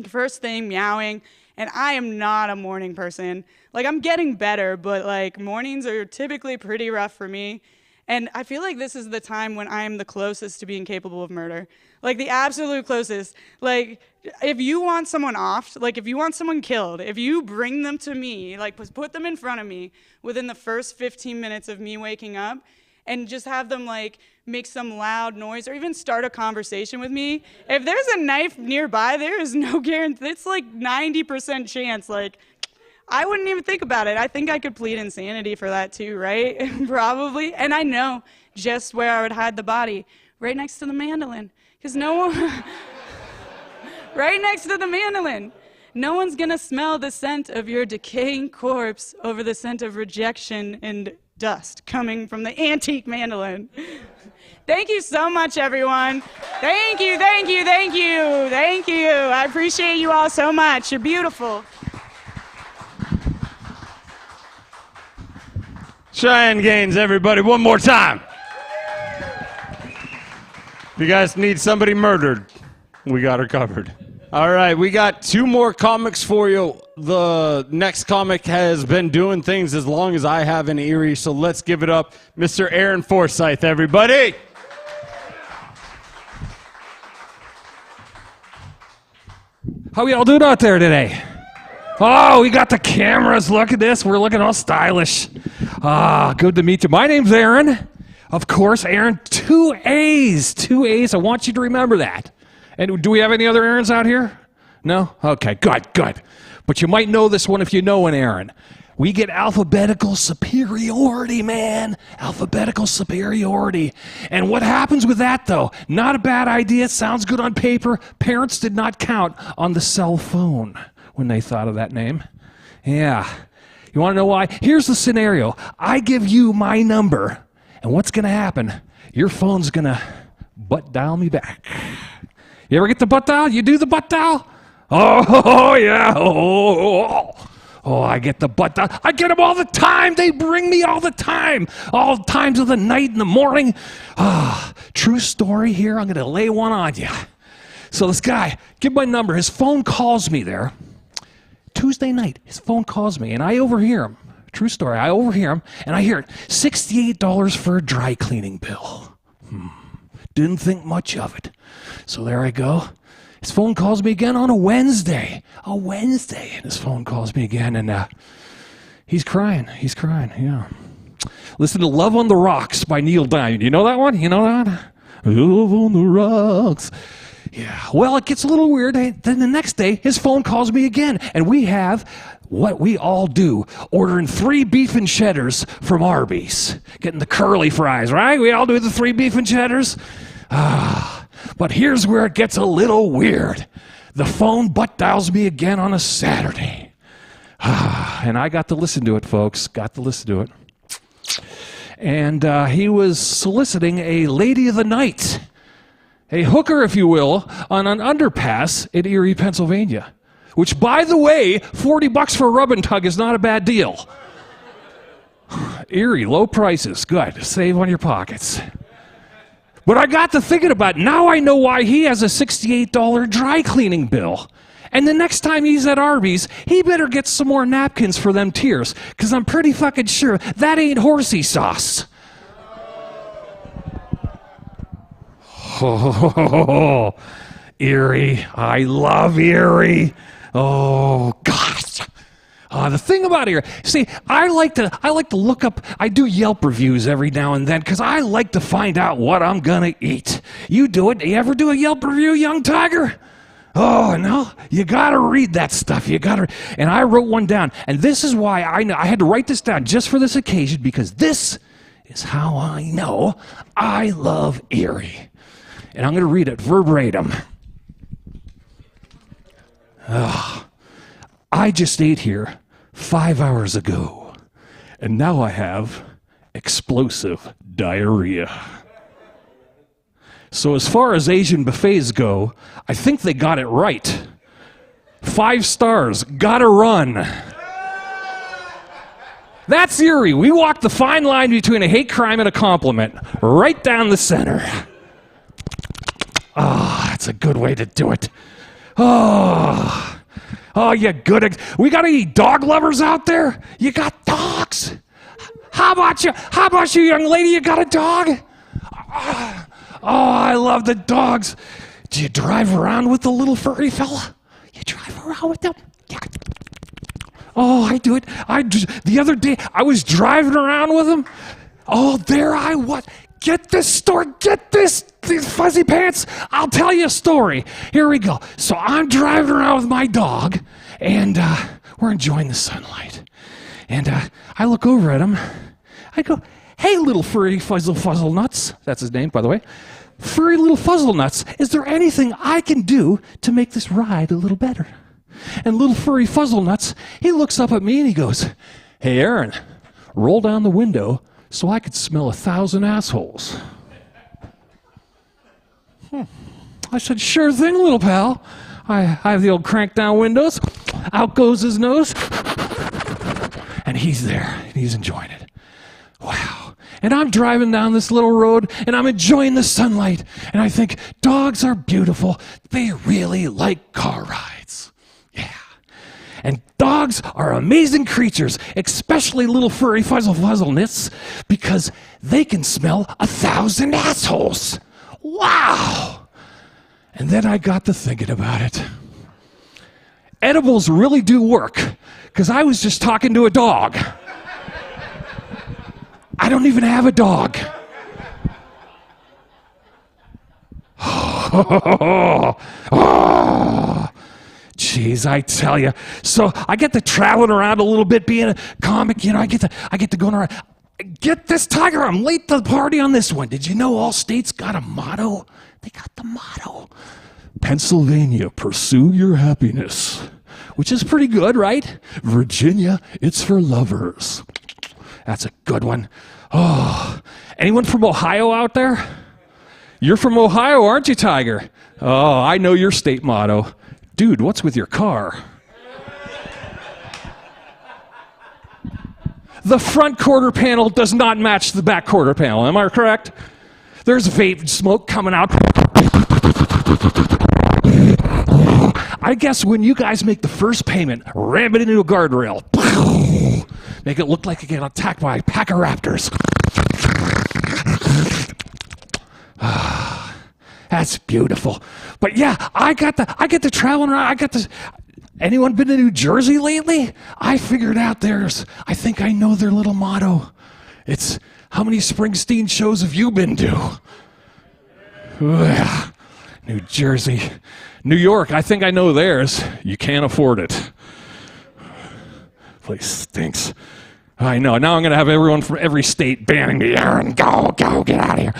First thing, meowing, and I am not a morning person. Like, I'm getting better, but like mornings are typically pretty rough for me. And I feel like this is the time when I am the closest to being capable of murder. Like, the absolute closest. Like, if you want someone off, like, if you want someone killed, if you bring them to me, like, put them in front of me within the first 15 minutes of me waking up, and just have them, like, make some loud noise or even start a conversation with me. If there's a knife nearby, there is no guarantee. It's like 90% chance, like, I wouldn't even think about it. I think I could plead insanity for that too, right? Probably. And I know just where I would hide the body. Right next to the mandolin. Because no one... right next to the mandolin. No one's going to smell the scent of your decaying corpse over the scent of rejection and dust coming from the antique mandolin. Thank you so much, everyone. Thank you, thank you, thank you, thank you. I appreciate you all so much. You're beautiful.
Cheyenne Gaines, everybody, one more time. If you guys need somebody murdered, we got her covered. All right, we got 2 more comics for you. The next comic has been doing things as long as I have in Erie, so let's give it up, Mr. Aaron Forsyth, everybody.
How y'all doing out there today? Oh, we got the cameras. Look at this. We're looking all stylish. Good to meet you. My name's Aaron. Of course, Aaron. 2 A's. 2 A's. I want you to remember that. And do we have any other Aarons out here? No? Okay, good. But you might know this one if you know an Aaron. We get alphabetical superiority, man. Alphabetical superiority. And what happens with that, though? Not a bad idea. It sounds good on paper. Parents did not count on the cell phone when they thought of that name. Yeah. You want to know why? Here's the scenario. I give you my number, and what's going to happen? Your phone's going to butt dial me back. You ever get the butt dial? You do the butt dial? Oh, yeah. Oh, I get the butt dial. I get them all the time. They bring me all the time. All times of the night and the morning. True story here. I'm going to lay one on you. So this guy, give my number. His phone calls me there. Tuesday night, his phone calls me, and I overhear him. True story. I overhear him, and I hear it. $68 for a dry cleaning bill. Didn't think much of it. So there I go. His phone calls me again on a Wednesday. And his phone calls me again, and he's crying. Yeah. Listen to Love on the Rocks by Neil Diamond. You know that one? Love on the Rocks. Yeah. Well, it gets a little weird. Then the next day, his phone calls me again, and we have what we all do, ordering 3 beef and cheddars from Arby's. Getting the curly fries, right? We all do the 3 beef and cheddars. But here's where it gets a little weird. The phone butt dials me again on a Saturday. And I got to listen to it, folks. Got to listen to it. And he was soliciting a lady of the night, a hooker, if you will, on an underpass in Erie, Pennsylvania. Which, by the way, $40 for a rub and tug is not a bad deal. Erie, low prices. Good. Save on your pockets. But I got to thinking about it. Now I know why he has a $68 dry cleaning bill. And the next time he's at Arby's, he better get some more napkins for them tears, because I'm pretty fucking sure that ain't horsey sauce. Oh, Erie. I love Erie. Oh, gosh. The thing about Erie, see, I like to look up, I do Yelp reviews every now and then because I like to find out what I'm going to eat. You do it. You ever do a Yelp review, young tiger? Oh, no, you got to read that stuff. And I wrote one down. And this is why I had to write this down just for this occasion, because this is how I know I love Erie. And I'm going to read it verbatim. I just ate here 5 hours ago, and now I have explosive diarrhea. So as far as Asian buffets go, I think they got it right. 5 stars, gotta run. That's Erie. We walk the fine line between a hate crime and a compliment, right down the center. That's a good way to do it. Oh, you good. We got any dog lovers out there? You got dogs? How about you, young lady? You got a dog? I love the dogs. Do you drive around with the little furry fella? You drive around with them? Yeah. Oh, I do it. The other day, I was driving around with him. Oh, there I was. Get this, these fuzzy pants. I'll tell you a story. Here we go. So I'm driving around with my dog, and we're enjoying the sunlight. And I look over at him. I go, hey, little furry fuzzle nuts. That's his name, by the way. Furry little fuzzle nuts. Is there anything I can do to make this ride a little better? And little furry fuzzle nuts, he looks up at me and he goes, hey, Aaron, roll down the window so I could smell 1,000 assholes. I said, sure thing, little pal. I have the old crank down windows. Out goes his nose. And he's there. And he's enjoying it. Wow. And I'm driving down this little road and I'm enjoying the sunlight. And I think, dogs are beautiful. They really like car rides. Yeah. And dogs are amazing creatures, especially little furry fuzzle-fuzzlenits, because they can smell 1,000 assholes. Wow. And then I got to thinking about it. Edibles really do work, because I was just talking to a dog. I don't even have a dog. Jeez, I tell you. So I get to traveling around a little bit, being a comic. You know, I get to going around. Get this, Tiger. I'm late to the party on this one. Did you know all states got a motto? They got the motto. Pennsylvania, pursue your happiness. Which is pretty good, right? Virginia, it's for lovers. That's a good one. Oh, anyone from Ohio out there? You're from Ohio, aren't you, Tiger? Oh, I know your state motto. Dude, what's with your car? The front quarter panel does not match the back quarter panel. Am I correct? There's vape smoke coming out. I guess when you guys make the first payment, ram it into a guardrail. Make it look like you get attacked by a pack of raptors. That's beautiful. But yeah, I get to travel around. Anyone been to New Jersey lately? I figured out I think I know their little motto. It's, how many Springsteen shows have you been to? New Jersey. New York, I think I know theirs. You can't afford it. Place stinks. I know. Now I'm going to have everyone from every state banning me. Aaron, go, get out of here.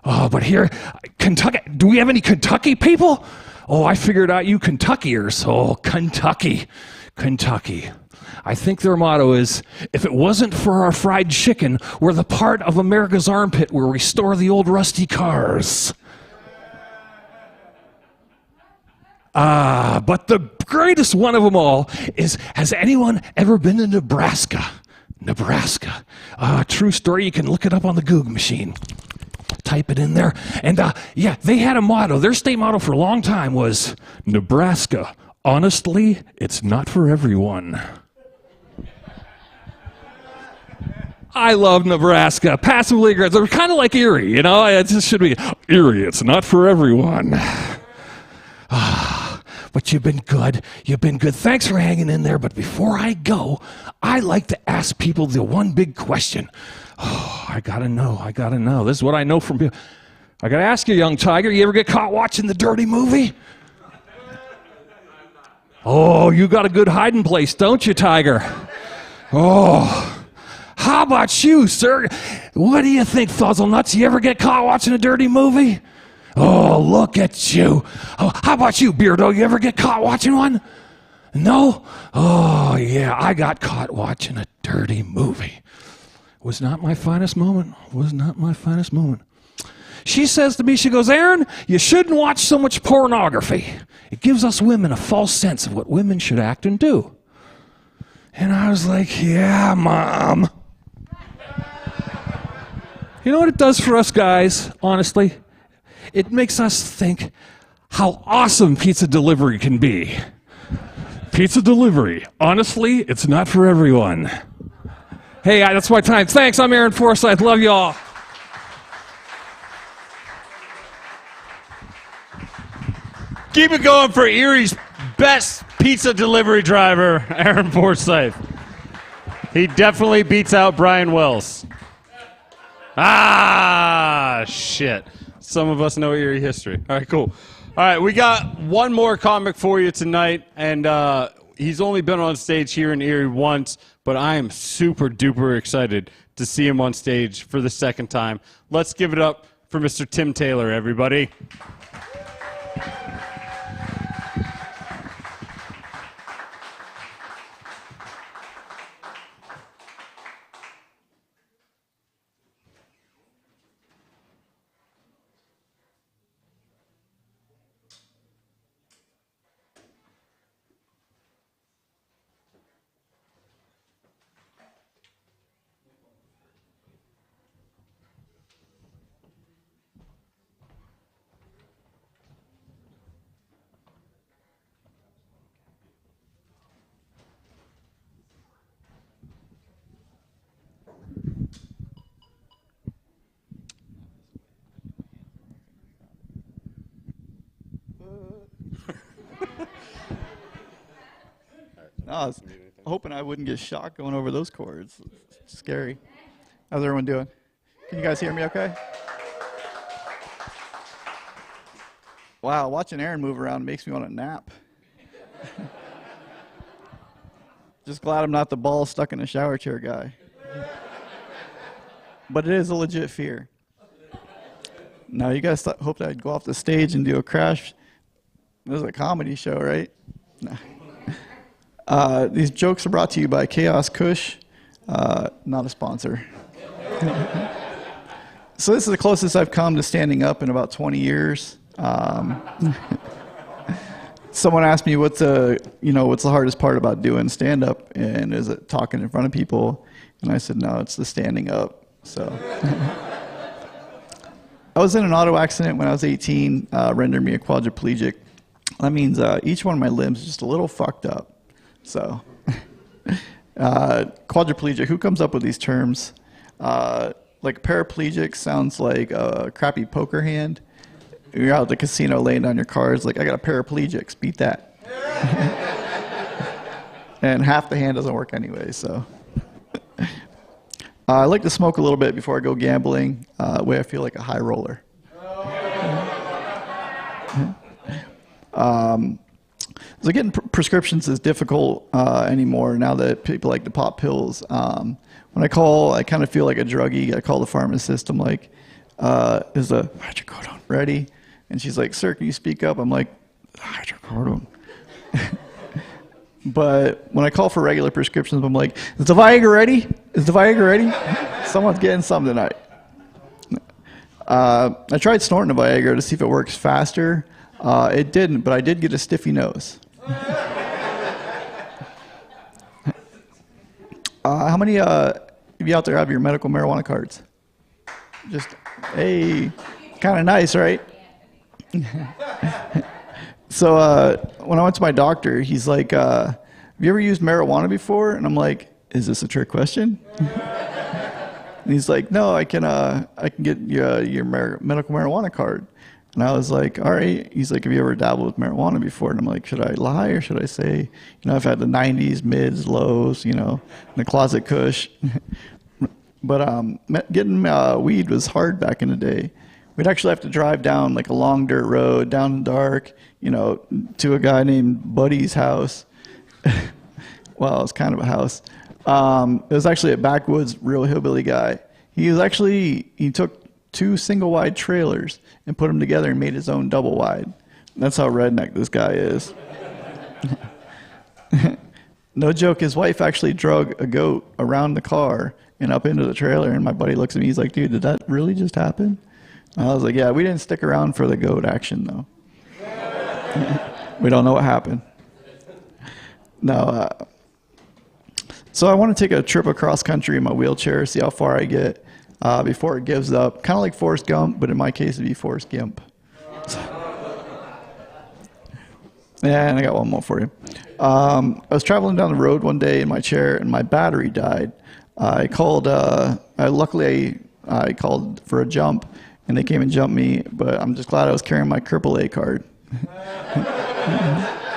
Oh, but here, Kentucky. Do we have any Kentucky people? Oh, I figured out you Kentuckiers. Oh, Kentucky. I think their motto is, if it wasn't for our fried chicken, we're the part of America's armpit where we store the old rusty cars. But the greatest one of them all is, has anyone ever been to Nebraska? Nebraska. True story, you can look it up on the Google machine. Type it in there. And yeah, they had a motto. Their state motto for a long time was, Nebraska, honestly, it's not for everyone. I love Nebraska. Passively aggressive. They're kind of like Erie, you know? It just should be, Erie, it's not for everyone. But you've been good. Thanks for hanging in there. But before I go, I like to ask people the one big question. Oh, I gotta know. This is what I know from people. I gotta ask you, young Tiger, you ever get caught watching the dirty movie? Oh, you got a good hiding place, don't you, Tiger? Oh, how about you, sir? What do you think, Thuzzlenuts? You ever get caught watching a dirty movie? Oh, look at you. Oh, how about you, Beardo? You ever get caught watching one? No? Oh, yeah, I got caught watching a dirty movie. Was not my finest moment. She says to me, she goes, Aaron, you shouldn't watch so much pornography. It gives us women a false sense of what women should act and do. And I was like, yeah, Mom. You know what it does for us guys, honestly? It makes us think how awesome pizza delivery can be. Pizza delivery. Honestly, it's not for everyone. Hey, that's my time. Thanks, I'm Aaron Forsyth. Love you all.
Keep it going for Erie's best pizza delivery driver, Aaron Forsyth. He definitely beats out Brian Wells. Shit. Some of us know Erie history. All right, cool. All right, we got one more comic for you tonight, and he's only been on stage here in Erie once, but I am super duper excited to see him on stage for the second time. Let's give it up for Mr. Tim Taylor, everybody.
I was hoping I wouldn't get shocked going over those chords. It's scary. How's everyone doing? Can you guys hear me okay? Wow, watching Aaron move around makes me want to nap. Just glad I'm not the ball stuck in a shower chair guy. But it is a legit fear. Now, you guys hoped I'd go off the stage and do a crash. This is a comedy show, right? Nah. These jokes are brought to you by Chaos Kush, not a sponsor. So this is the closest I've come to standing up in about 20 years. Someone asked me what's the hardest part about doing stand-up, and is it talking in front of people? And I said, no, it's the standing up. So I was in an auto accident when I was 18, rendered me a quadriplegic. That means each one of my limbs is just a little fucked up. So quadriplegic, who comes up with these terms? Like paraplegic sounds like a crappy poker hand. You're out at the casino laying down your cards, like, I got a paraplegic, beat that. And half the hand doesn't work anyway, so. I like to smoke a little bit before I go gambling, way I feel like a high roller. So getting prescriptions is difficult anymore now that people like to pop pills. When I call, I kind of feel like a druggie. I call the pharmacist. I'm like, is the hydrocodone ready? And she's like, sir, can you speak up? I'm like, hydrocodone. But when I call for regular prescriptions, I'm like, is the Viagra ready? Is the Viagra ready? Someone's getting some tonight. I tried snorting a Viagra to see if it works faster. It didn't, but I did get a stiffy nose. How many of you out there have your medical marijuana cards? Just, hey, kind of nice, right? So when I went to my doctor, he's like, have you ever used marijuana before? And I'm like, is this a trick question? And he's like, no, I can get your medical marijuana card. And I was like, all right. He's like, have you ever dabbled with marijuana before? And I'm like, should I lie or should I say, I've had the 90s, mids, lows, the closet kush. But getting weed was hard back in the day. We'd actually have to drive down like a long dirt road, down in the dark, to a guy named Buddy's house. Well, it was kind of a house. It was actually a backwoods, real hillbilly guy. He took 2 single-wide trailers and put them together and made his own double-wide. That's how redneck this guy is. No joke, his wife actually drug a goat around the car and up into the trailer, and my buddy looks at me, he's like, dude, did that really just happen? And I was like, yeah, we didn't stick around for the goat action, though. We don't know what happened. No, so I want to take a trip across country in my wheelchair, see how far I get before it gives up. Kind of like Forrest Gump, but in my case, it'd be Forrest Gimp. Yeah, and I got one more for you. I was traveling down the road one day in my chair, and my battery died. Luckily I called for a jump, and they came and jumped me, but I'm just glad I was carrying my AAA card.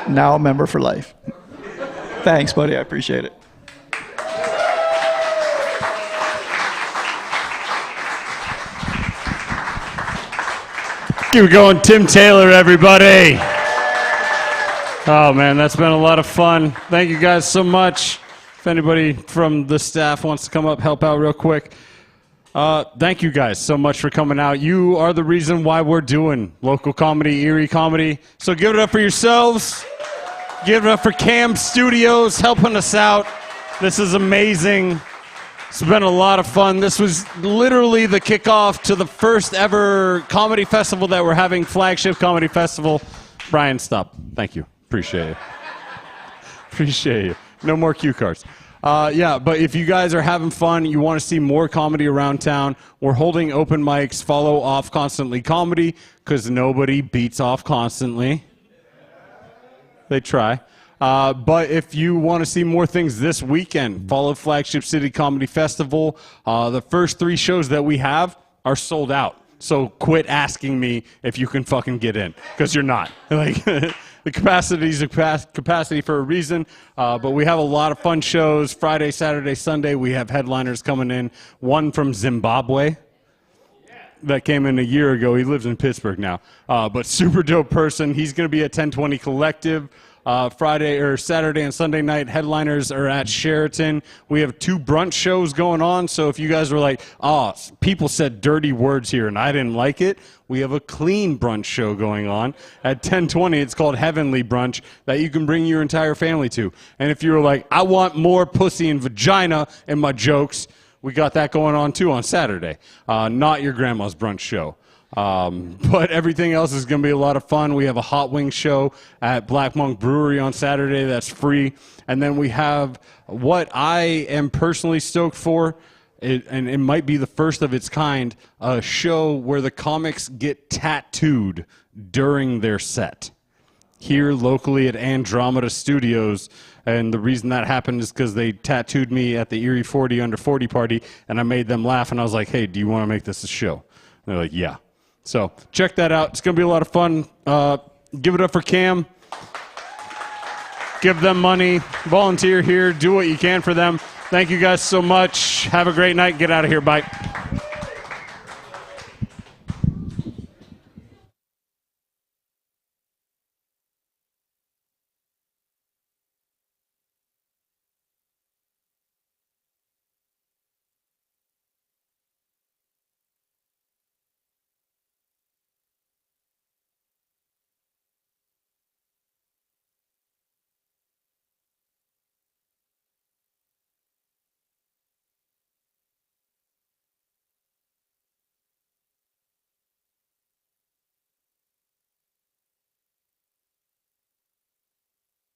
Now a member for life. Thanks, buddy. I appreciate it.
Keep going, Tim Taylor, everybody. Oh, man, that's been a lot of fun. Thank you guys so much. If anybody from the staff wants to come up, help out real quick. Thank you guys so much for coming out. You are the reason why we're doing local comedy, Erie comedy. So give it up for yourselves. Give it up for Cam Studios helping us out. This is amazing. It's been a lot of fun. This was literally the kickoff to the first ever comedy festival that we're having, Flagship Comedy Festival. Brian, stop. Thank you. Appreciate it. Appreciate you. No more cue cards. Yeah, but if you guys are having fun, you want to see more comedy around town, we're holding open mics. Follow Off Constantly Comedy, because nobody beats Off Constantly. They try. But if you want to see more things this weekend, follow Flagship City Comedy Festival. The first 3 shows that we have are sold out. So quit asking me if you can fucking get in, because you're not. The capacity's a capacity for a reason, but we have a lot of fun shows. Friday, Saturday, Sunday, we have headliners coming in. One from Zimbabwe that came in a year ago. He lives in Pittsburgh now, but super dope person. He's going to be at 1020 Collective. Friday or Saturday and Sunday night headliners are at Sheraton. We have 2 brunch shows going on, so if you guys were like, oh, people said dirty words here and I didn't like it, we have a clean brunch show going on at 1020. It's called Heavenly Brunch that you can bring your entire family to. And if you were like, I want more pussy and vagina in my jokes, we got that going on too on Saturday. Not your grandma's brunch show. But everything else is going to be a lot of fun. We have a hot wing show at Black Monk Brewery on Saturday that's free. And then we have what I am personally stoked for, and it might be the first of its kind, a show where the comics get tattooed during their set here locally at Andromeda Studios. And the reason that happened is because they tattooed me at the Erie 40 under 40 party, and I made them laugh, and I was like, hey, do you want to make this a show? And they're like, yeah. So check that out. It's going to be a lot of fun. Give it up for Cam. Give them money. Volunteer here. Do what you can for them. Thank you guys so much. Have a great night. Get out of here. Bye.